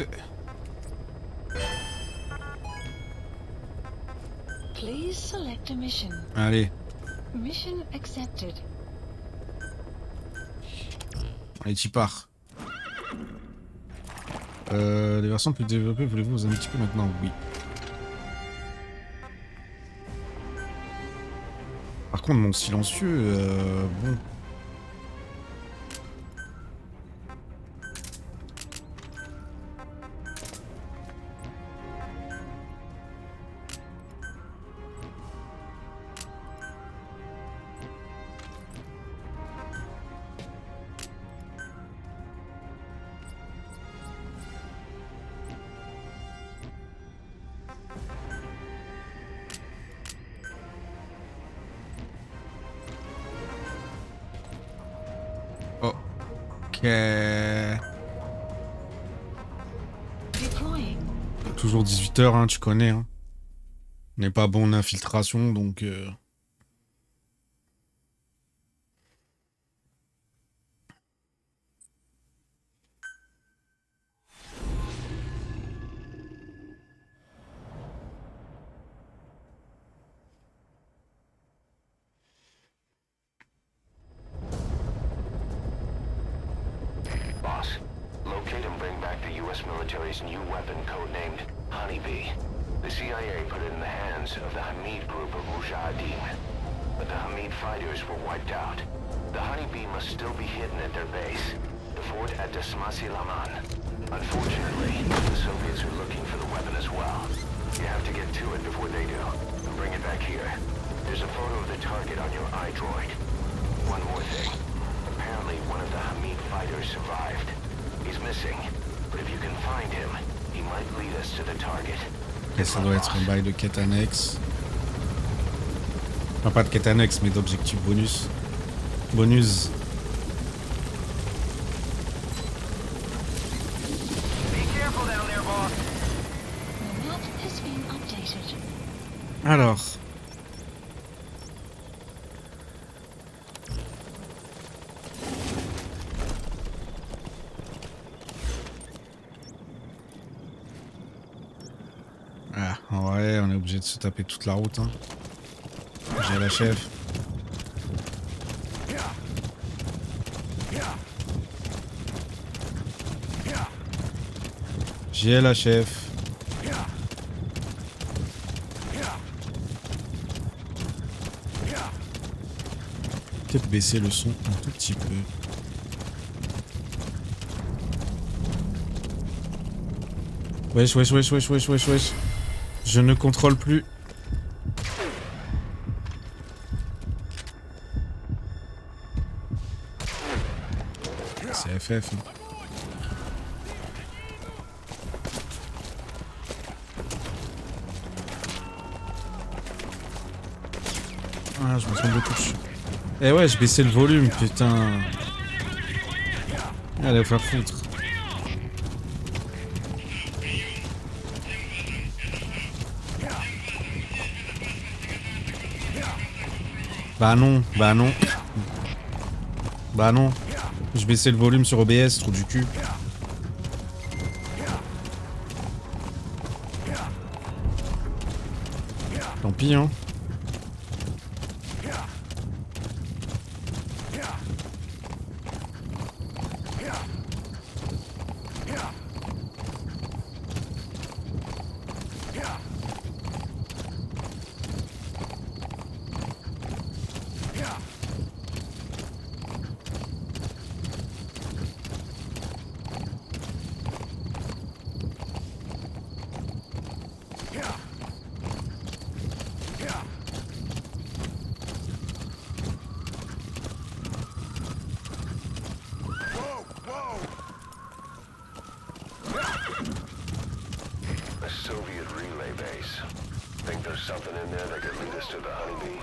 Speaker 3: Please select a mission.
Speaker 1: Allez,
Speaker 3: Mission accepted.
Speaker 1: allez, t'y pars. Les versions plus développées, voulez-vous vous en un petit peu maintenant? Oui. Par contre, mon silencieux, bon. Ok.
Speaker 3: Deploying.
Speaker 1: Toujours 18h, hein, tu connais. Hein. On n'est pas bon en infiltration, donc...
Speaker 2: Boss, locate and bring back the U.S. military's new weapon codenamed Honeybee. The CIA put it in the hands of the Hamid group of Mujahideen. But the Hamid fighters were wiped out. The Honeybee must still be hidden at their base, the fort at Desmasi Laman. Unfortunately, the Soviets are looking for the weapon as well. You have to get to it before they do, and bring it back here. There's a photo of the target on your iDroid. One more thing. Apparently, one of the Hamid fighters survived. He's missing, but if you can find him, he might lead us to the target.
Speaker 1: Et ça doit être un bail de quête annexe. Enfin, pas de quête annexe, mais d'objectifs bonus. Bonus.
Speaker 4: Be careful down there, boss.
Speaker 3: The map has been updated.
Speaker 1: Alors. Ah, en vrai, on est obligé de se taper toute la route. Hein. J'ai la chef. J'ai la chef. Peut-être baisser le son un tout petit peu. Wesh, wesh, wesh, wesh, wesh, wesh, wesh. Je ne contrôle plus. C'est FF. Hein. Ah, je me trompe de touche. Eh ouais, je baissais le volume, putain. Allez, faut faire foutre. Bah non, bah non. Bah non. Je baissais le volume sur OBS, trou du cul. Tant pis, hein.
Speaker 2: A Soviet relay base. Think there's something in there that could lead us to the honeybee?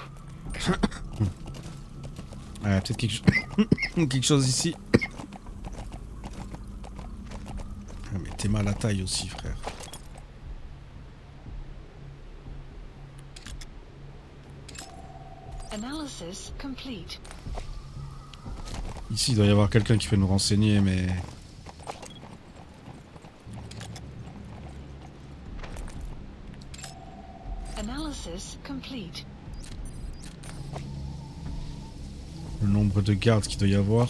Speaker 1: Peut-être quelque chose ici. Ah, mais t'es mal à taille aussi, frère.
Speaker 3: Analysis complete.
Speaker 1: Ici, il doit y avoir quelqu'un qui peut nous renseigner, mais...
Speaker 3: Analysis complete.
Speaker 1: Le nombre de gardes qu'il doit y avoir.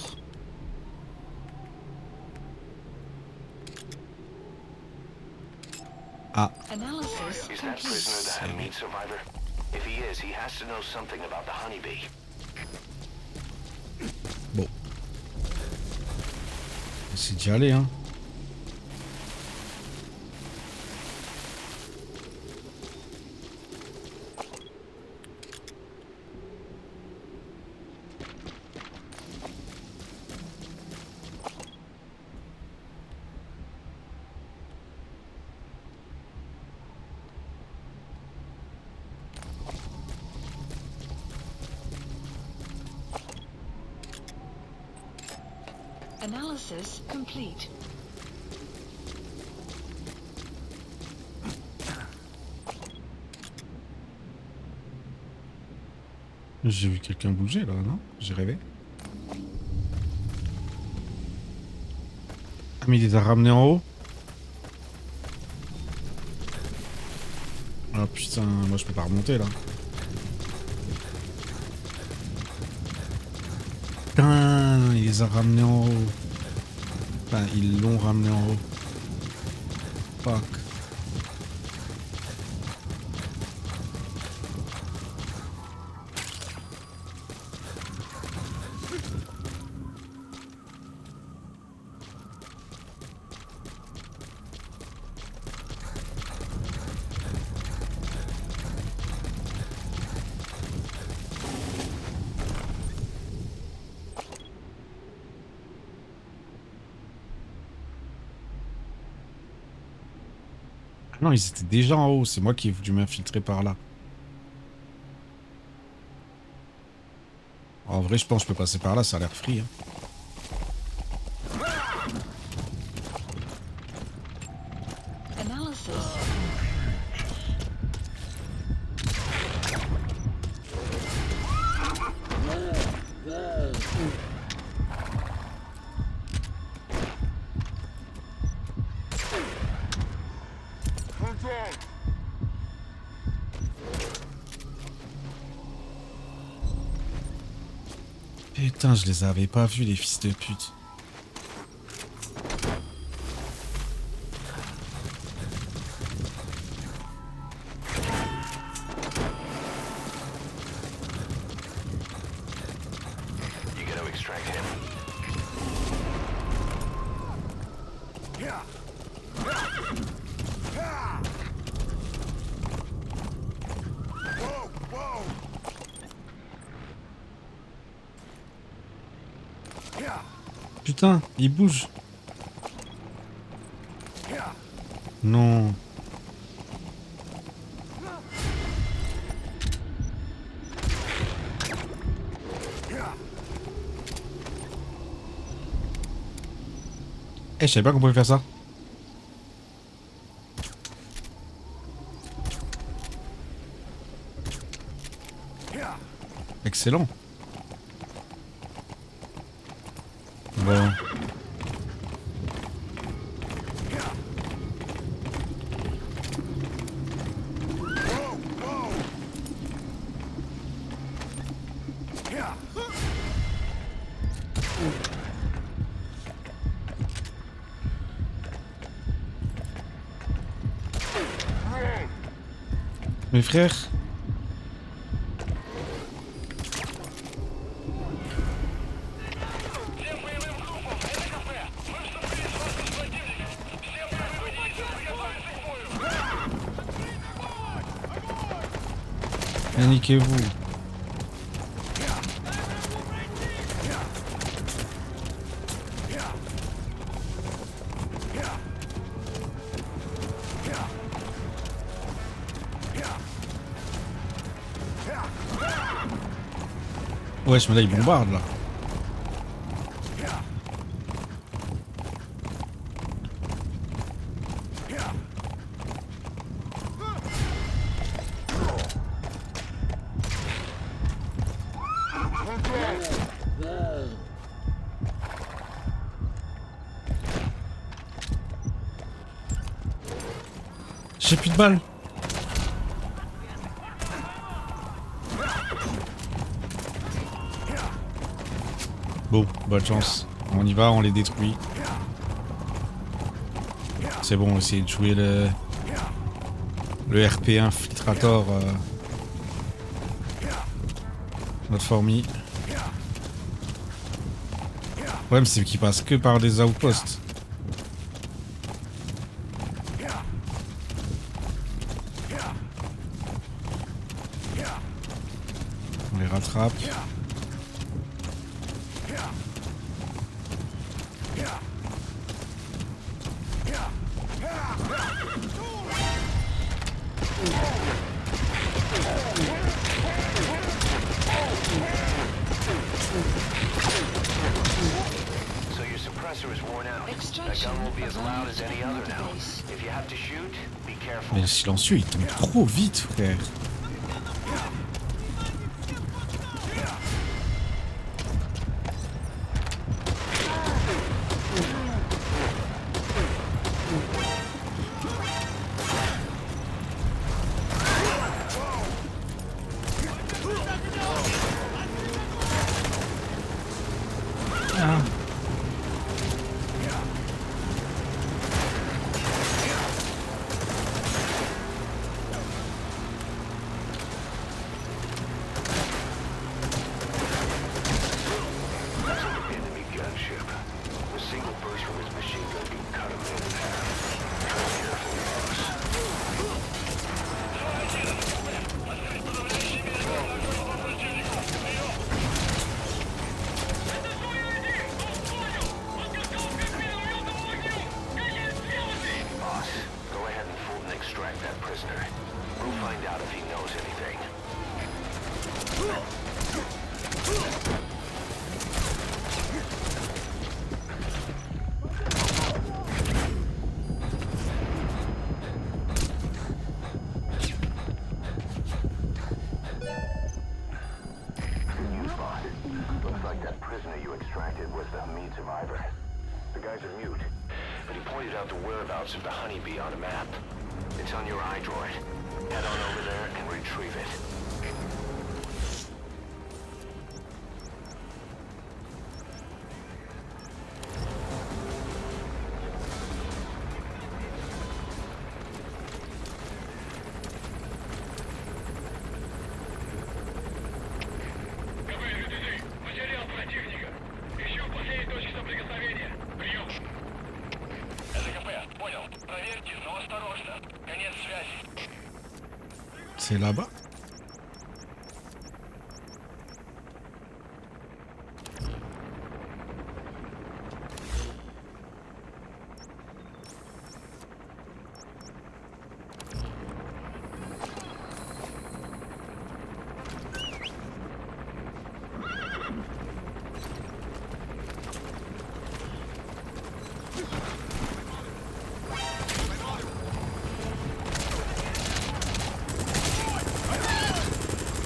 Speaker 1: Ah.
Speaker 3: Analysis
Speaker 2: Is that prisoner the Hamid survivor? If he is, he has to know something about the honeybee.
Speaker 1: Bon. C'est déjà allé, hein.
Speaker 3: Analysis complete.
Speaker 1: J'ai vu quelqu'un bouger là, non? J'ai rêvé. Ah mais il les a ramenés en haut. Ah putain, moi je peux pas remonter là. Putain, il les a ramenés en haut. Enfin, ils l'ont ramené en haut. Fuck. Non, ils étaient déjà en haut. C'est moi qui ai dû m'infiltrer par là. En vrai, je pense que je peux passer par là. Ça a l'air free. Hein.
Speaker 3: Analysis.
Speaker 1: Putain, je les avais pas vus, les fils de pute. Putain, il bouge. Non. Eh, je savais pas qu'on pouvait faire ça. Excellent. Bon. Mes frères. Niquez-vous. Wesh, mais là, il bombarde, là. J'ai plus de balles. Bon, bonne chance. On y va, on les détruit. C'est bon, on va essayer de jouer le RP infiltrator. Notre fourmi. Le problème, c'est qu'il passe que par des outposts. On les rattrape.
Speaker 2: So your suppressor is worn out. That gun will be as loud as any other now. If you have to shoot, be careful.
Speaker 1: Mais le silencieux, il tombe trop vite, frère. Ah.
Speaker 2: Enemy gunship. A single burst from his machine gun can cut him in half. Tread carefully, boss. Boss, go ahead and Fulton extract that prisoner. We'll find out if he knows anything. Looks like that prisoner you extracted was the Hamid survivor. The guy's a mute, but he pointed out the whereabouts of the honeybee on a map. It's on your iDroid. Head on over there and retrieve it.
Speaker 4: Материал противника. Ищу последней точки соприкосновения. Прием. Это почта. Конец связи.
Speaker 1: C'est là-bas.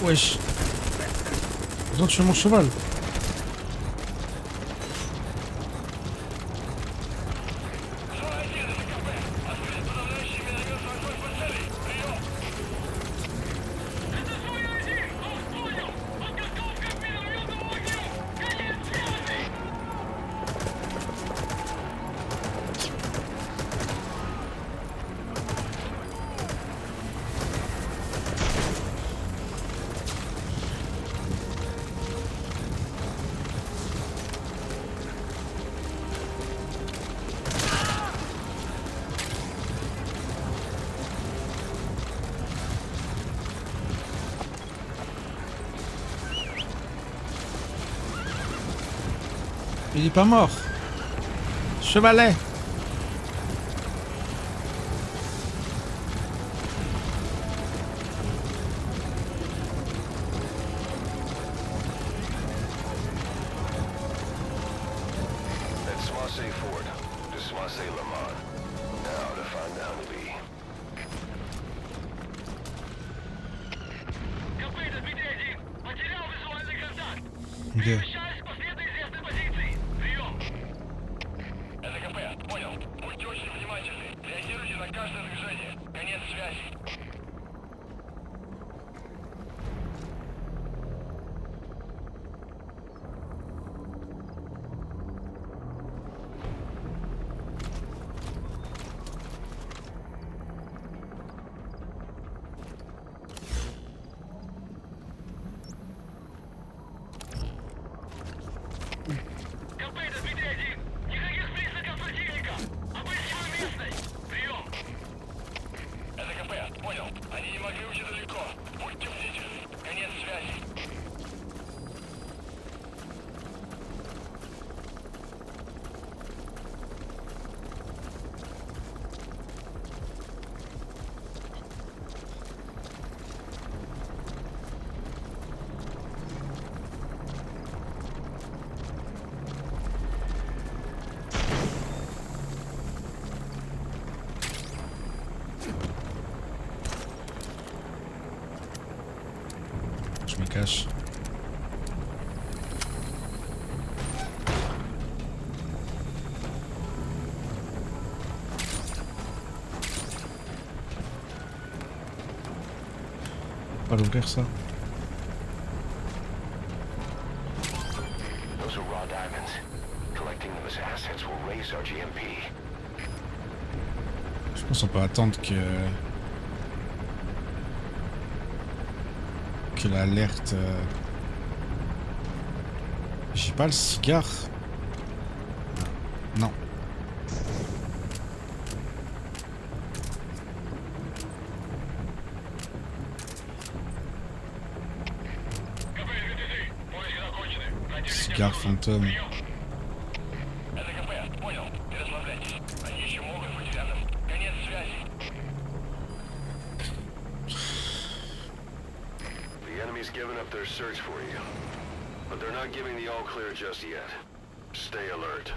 Speaker 1: Wesh. Attends, tu fais mon cheval. Il est pas mort. Chevalet.
Speaker 2: That's Swansea Ford to Swansea Lamont. Now to find Humvee.
Speaker 4: КП, это Дмитрий-1. Потерял визуальный контакт.
Speaker 1: Ok.
Speaker 4: Перемещаюсь к последней известной позиции. Прием. Это КП. Понял. Будьте очень внимательны. Реагируйте на каждое движение. Конец связи. КП, это Дмитрий-1. Никаких признаков противника. Обыскиваю местность. Прием. Это КП. Понял. Они не могли уйти далеко. Будьте бдительны. Конец связи.
Speaker 1: Je me cache. Pas l'ouvrir ça.
Speaker 2: Those are raw diamonds. Collecting them as assets will raise our GMP.
Speaker 1: Je pense qu'on peut attendre que l'alerte. J'ai pas le cigare. Non.
Speaker 4: КП, СВТ-3. Поиски закончены. Противник
Speaker 1: Cigare fantôme.
Speaker 4: Это КП. Понял. Не расслабляйтесь. Они еще могут быть рядом. Конец связи.
Speaker 2: The enemy's given up their search for you. But they're not giving the all clear just yet. Stay alert.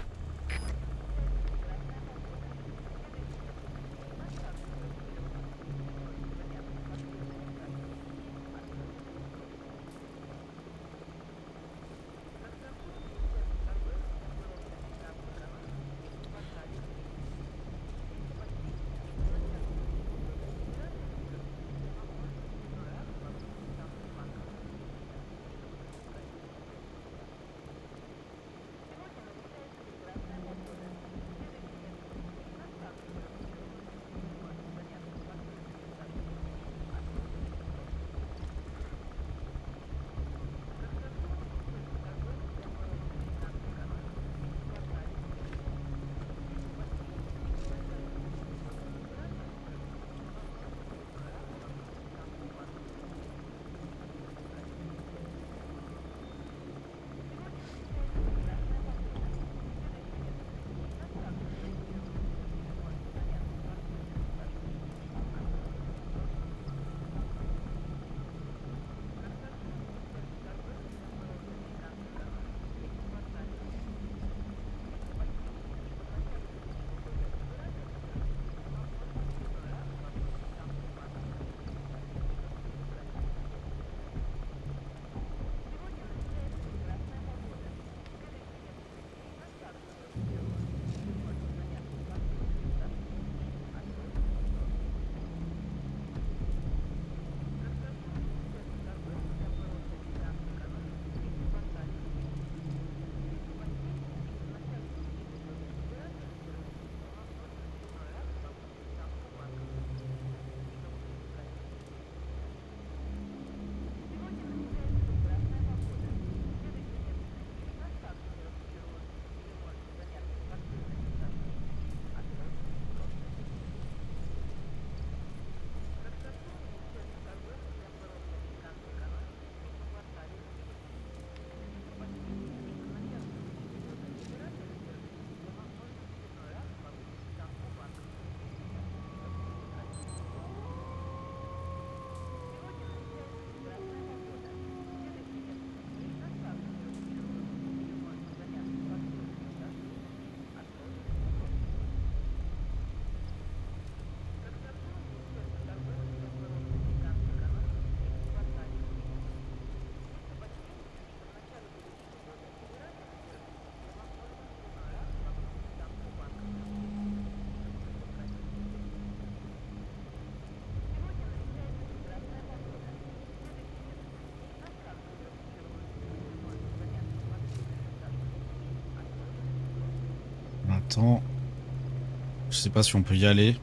Speaker 1: Attends. Je sais pas si on peut y aller.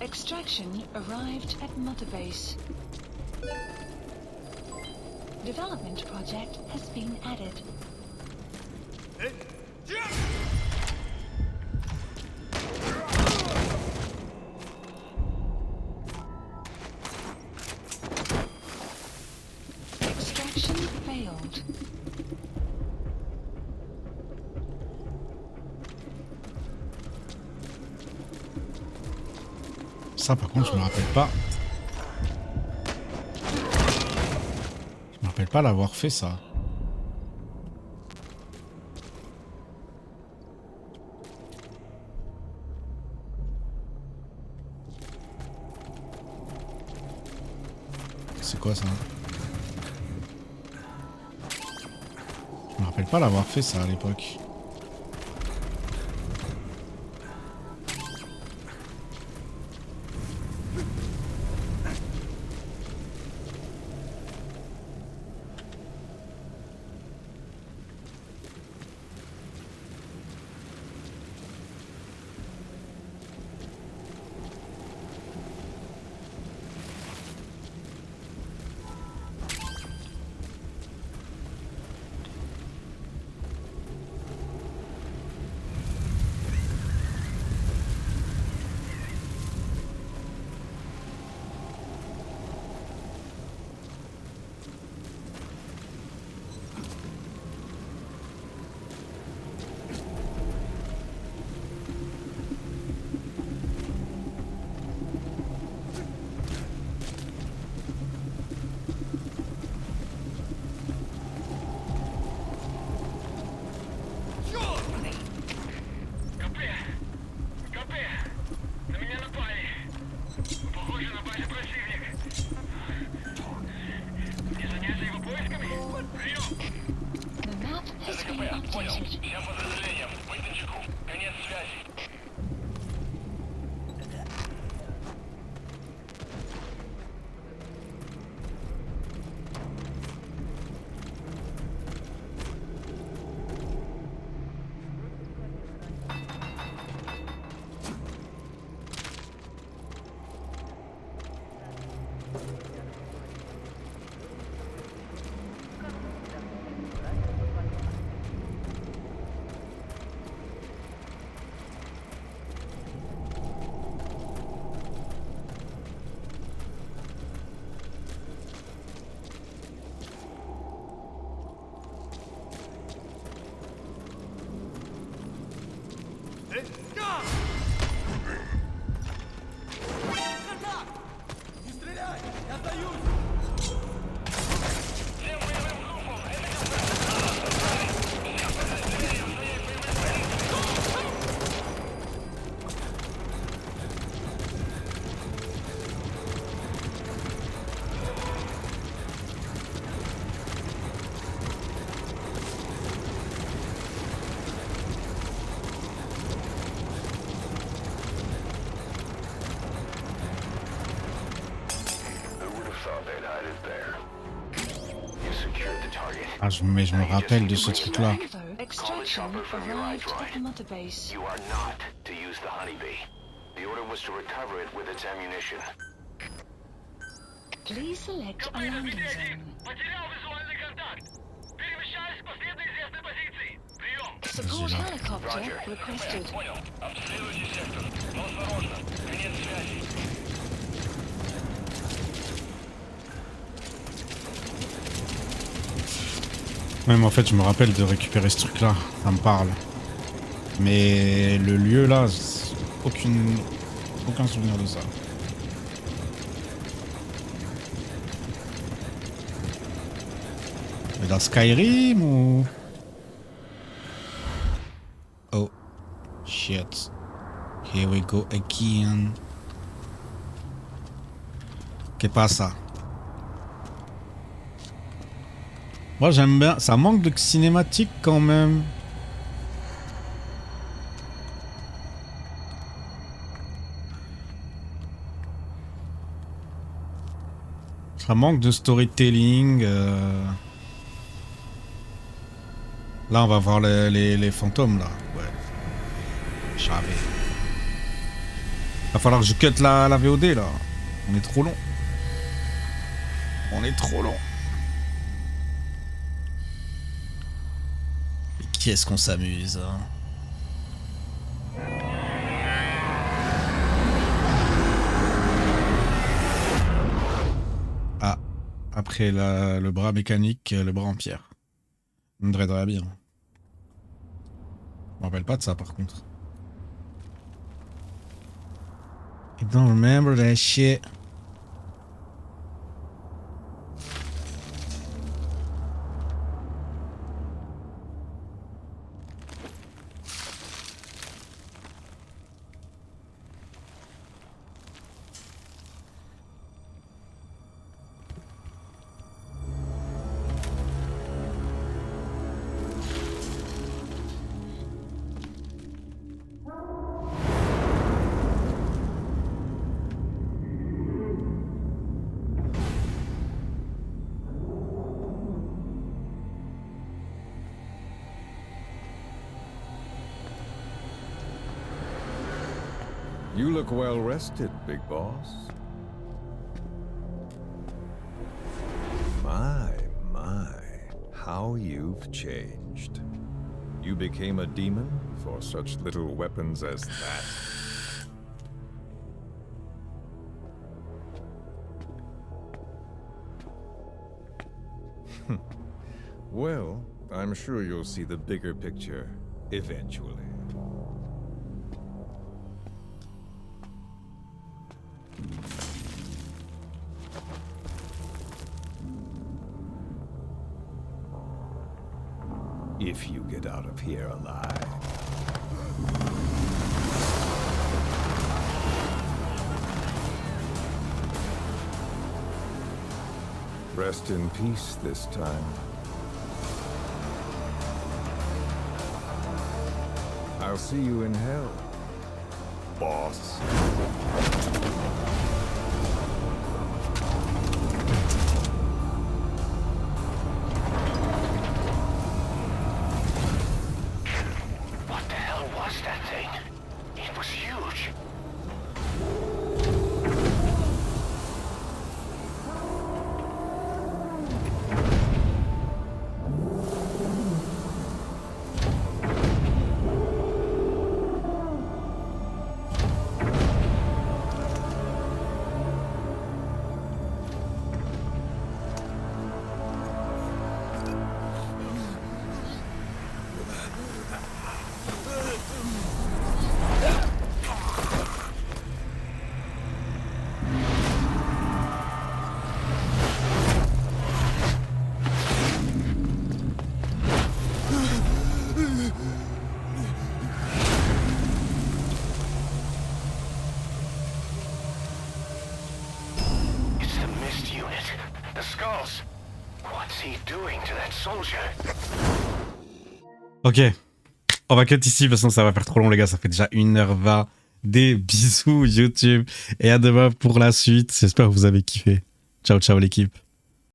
Speaker 3: Extraction arrived at Mother Base. Development project has been added. Extraction failed.
Speaker 1: Ça par contre je me rappelle pas. Je me rappelle pas l'avoir fait ça. C'est quoi ça? Je me rappelle pas l'avoir fait ça à l'époque.
Speaker 2: You secured the target.
Speaker 1: Ah, mais je me rappelle de ce truc-là.
Speaker 3: Extraction
Speaker 2: chopper from your
Speaker 3: arrived at the
Speaker 2: iDroid.
Speaker 3: mother base.
Speaker 2: You are not to use the Honeybee. The order was to recover it with its ammunition.
Speaker 3: Please select a landing zone.
Speaker 4: Потерял визуальный контакт. Перемещаюсь к последней известной позиции. Прием.
Speaker 3: Support helicopter
Speaker 2: Roger.
Speaker 3: requested.
Speaker 4: Понял. Обследуйте сектор. Но осторожно. Конец связи.
Speaker 1: Même en fait, je me rappelle de récupérer ce truc-là. Ça me parle. Mais le lieu là, aucun souvenir de ça. Mais dans Skyrim ou... Oh. Shit. Here we go again. Que pasa? Moi j'aime bien, ça manque de cinématique quand même. Ça manque de storytelling. Là on va voir les fantômes là. Ouais. J'avais. Va falloir que je cut la VOD là. On est trop long. On est trop long. Qui est-ce qu'on s'amuse hein? Ah, après le bras mécanique, le bras en pierre. On me draiderait bien. Je me rappelle pas de ça par contre. I don't remember that shit.
Speaker 10: You look well rested, big boss. My, how you've changed. You became a demon for such little weapons as that? Well, I'm sure you'll see the bigger picture eventually. If you get out of here alive. Rest in peace this time. I'll see you in hell, boss.
Speaker 1: Ok, on va cut ici parce que ça va faire trop long les gars, ça fait déjà 1h20. Des bisous YouTube et à demain pour la suite, j'espère que vous avez kiffé. Ciao ciao l'équipe.